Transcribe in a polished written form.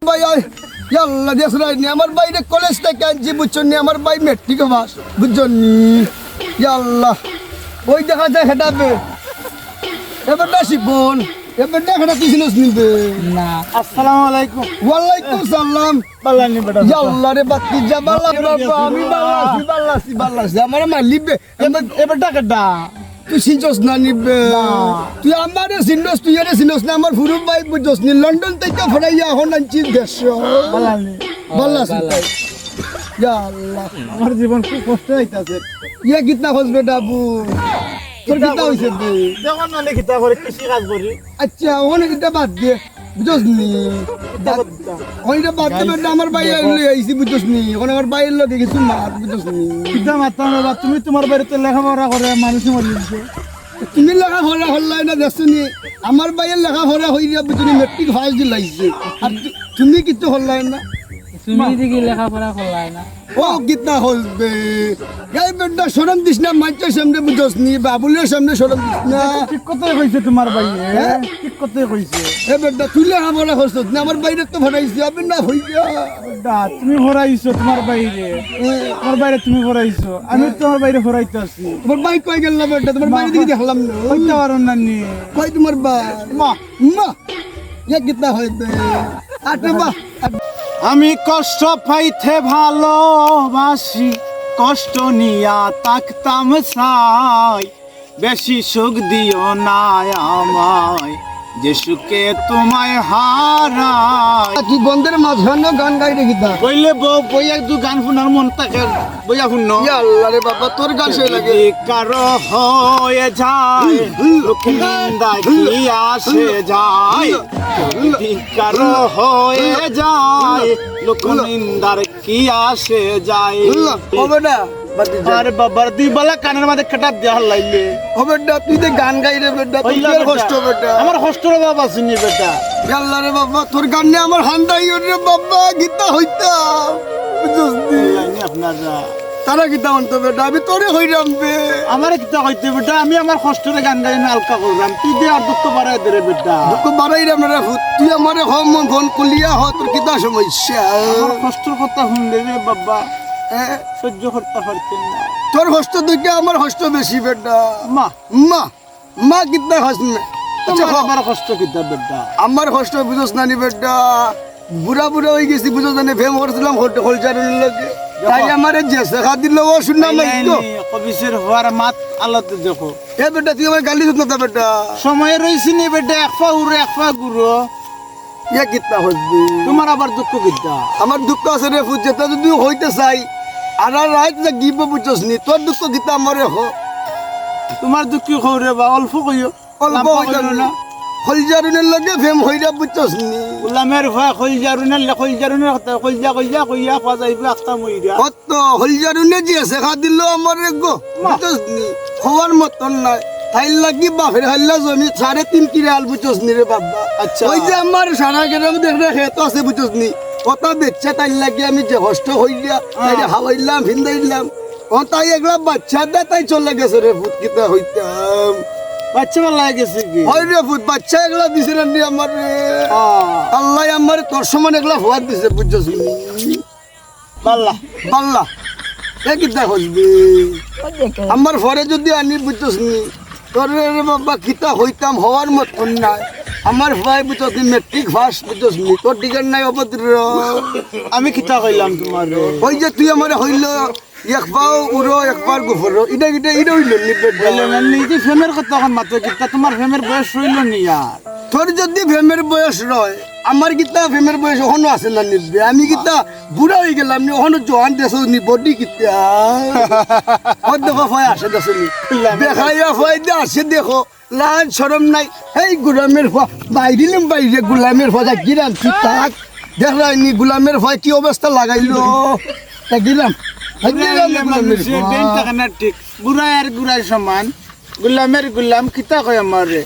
ভাই আল্লাহ দেশরাই নি আমার বাইরে কলেজ থেকে আনছি বুঝছেন নি আমার ভাই মেট্রিক পাস বুঝছেন নি আল্লাহ ওই দেখা যায় হেটাবে এবার শিবন এবার দেখা তুই চিনিস নিবে না। আসসালামু আলাইকুম। ওয়ালাইকুম সালাম। বাল্লানি বেটা আল্লাহ রে বাতি যা বাল্লা বাবা আমি বাল্লা আছি আমার মালিবে এবার টাকাটা তুই চিনছস না নিবে তুই আমারে চিনছস তুই আরে চিনছস না আমার ফুরু ভাই বুঝছস নি লন্ডন থেকে ফরাইয়া এখন আনছি দেশ বাল্লানি বাল্লা সিতাই ইয়া আল্লাহ আমার জীবন খুব কষ্ট হইতাছে। ইয়া কিতনা খোঁজবে ডাবু তোর কিতা হইছে বে যখন মানে খিতা করে কৃষি কাজ করি আচ্ছা ওখানে কিতা বাদ দিয়ে বুঝছস নি ওইটা বাদ দিয়ে আমার ভাই আইছি বুঝছস নি ওখানে আমার ভাইয়ের লগে কিছু মাত বুঝছস নি খিতা মারতাম বাবা, তুমি তোমার বাড়িতে লেখাপড়া করে মানুষ মরি দিছে। তুমি লেখাপড়া হল্লাই না দেখছনি আমার ভাইয়ের লেখাপড়া হইয়া বুঝছনি মেট্রিক ফার্স্ট দিলাইছে আর তুমি কিছু হল্লাই না তুমি দেখি লেখাপড়া করলাই না ও কিতনা হলবে গাই বেটা শরম দিস না মাইকের সামনে বুঝছস নি বাবুলের সামনে শরম দিস না ঠিক কথাই কইছে তোমার ভাই, ঠিক কথাই কইছে। এ বেটা তুই লেখাপড়া করছস না আমার বাইরে তো ভরাইছি আপনি না হইয়া বেটা তুমি ভরাইছো তোমার বাইরে, তোমার বাইরে তুমি ভরাইছো, আমি তোমার বাইরে ভরাইতে আছি। তোমার ভাই কই গেল না বেটা তোমার বাইরে দিকে দেখলাম না কইতে পারো না নি কই তোমার ভাই মা। মা ইয়া কিতনা হইবে আটা বা আমি কষ্ট পাইতে ভালোবাসি, কষ্ট নিয়া তাকতাম চাই, বেশি সুখ দিও না আমায়, যে সুখে তোমায় হারাই। কি বন্ধের মাঝখানে গান গাই রেখি দা বইলে বই এক দু গান শুনার মন থাকে, বইয়া শুনো। ইয়া আল্লাহ রে বাবা তোর গান সেই লাগে কারো হয়ে যায় লোক নিন্দা কি আসে যায়, কারো হয়ে যায় লোক নিন্দার কি আসে যায়। হবে না আরে বাবার দুই বেলা কানের মাঝে কাটা দেওয়ার লাইলে হবে না তুই যে গান গাই রে বেটা তুই আর কষ্ট বেটা আমার কষ্টর বাবা শুনি বেটা। আল্লাহ রে বাবা তোর গান নিয়ে আমার হান্দাই রে বাবা গীতা হইতাম বুঝছস নি আপনারা তারা গীতা অন্ত বেটা আমি তোরে হইরাম বে আমার কিতা হইতে বেটা, আমি আমার কষ্টরে গান গাই না হালকা করলাম, তুই দিয়ে আর দুঃখ বাড়াই দে রে বেটা। দুঃখ বাড়াইরাম না ভূত তুই আমারে হম মন ফোন কুলিয়া হ তোর কিতা সমস্যা আমার কষ্টর কথা শুনলে রে বাবা হ্যাঁ? সহ্য করতে পারতেন না। তোর হস্ত দিকে আমার হস্ত বেশি বেটা মা মা মা কিতনা হসনে আচ্ছা তোমার আমার কষ্ট কিতা বেটা। আমার কষ্ট বুঝোস নানি বেটা বুড়া বুড়া হয়ে গেছি বুঝোস নানি ফেম করছিলাম হোলচারের লগে তাই আমার যে শেখা দিল ও শুননা মাইতো কবিসের হওয়ার মাত আলোতে দেখো। এ বেটা তুই আমার গালি দিত না বেটা সময় রয়েছি নি বেটা, এক পা উড়ে এক পা গুড়ো, ইয়া কিতনা হসবি তোমার আবার দুঃখ কিতা। আমার দুঃখ আছে রে ফুট যেটা যদি হইতে চাই আর রাত যে গিব বুঝছস নি তোর দুঃখ কিতা আমারে হ তোমার দুঃখ খৌরে বা অল্প কইও, অল্প হইতা না হোলচারের লগে ফেম হইরা বুঝছস নি গোলামের ভয় খলজারুনের কথা কইয়া কইয়া খোয়া যাইবে আস্তা মইরা। কত হোলচারুনে যে শেখা দিল আমারে গো বুঝছস নি হওয়ার মতন নাই তাই লাগি বাপের হাল্লা জমি 3.5 কিলো আল বুঝছস নি রে বাবা আচ্ছা। ওই যে আমার সারা গ্রাম দেখরে খেত আছে বুঝছস নি কত বেচ্চা তাই লাগি আমি যে কষ্ট হইলা তাই হাওয়াইলাম ভিন্দাইলাম ও তাই একলা বাচ্চা দা তাই চলে গেছে রে ভূত কিতা হইতাম বাচ্চা ভালো লাগে গেছে কি ওই রে ভূত বাচ্চা একলা দিছে রে নি আমার রে আল্লাহ আমার তোর সমান একলা হওয়া দিছে বুঝছস নি বাল্লা বাল্লা এ কিতা হইবে আমার ঘরে যদি আনি বুঝছস নি তোর রে বাবা কিতা হইতাম হওয়ার মতন নাই আমার ভাই বুঝছস নি মেট্রিক ফার্স্ট বুঝছস নি তোর দিকের নাই অভদ্র আমি কিতা কইলাম তোমার রে? ওই যে তুই আমার হইল একবার উড়ো একবার গুফরো এটা হইল নি বেটা বলে না নিজে ফেমের কথা এখন মাত্র কিতা, তোমার ফেমের বয়স হইল নি আর। তোর যদি ফেমের বয়স রয় আমার কিতা ফেমের বয়স ওখানো আছে না নিবে আমি কিতা বুড়া হয়ে গেলাম নি ওখানো জোয়ান দেশ নি বডি কিতা ওর দেখো ভয় আসে দেশ নি দেখাইয়া ভয় দে আসে দেখো লাল শরম নাই এই গুলামের ভয় বাইরিলাম বাইরে গুলামের ভয় গিরাম কি তাক দেখলাই নি গুলামের ভয় কি অবস্থা লাগাইলো তা গিলাম ঠিক বুড়াই আর গুড়াই সমান, গুলামের গুলাম কিতা কয় আমার রে।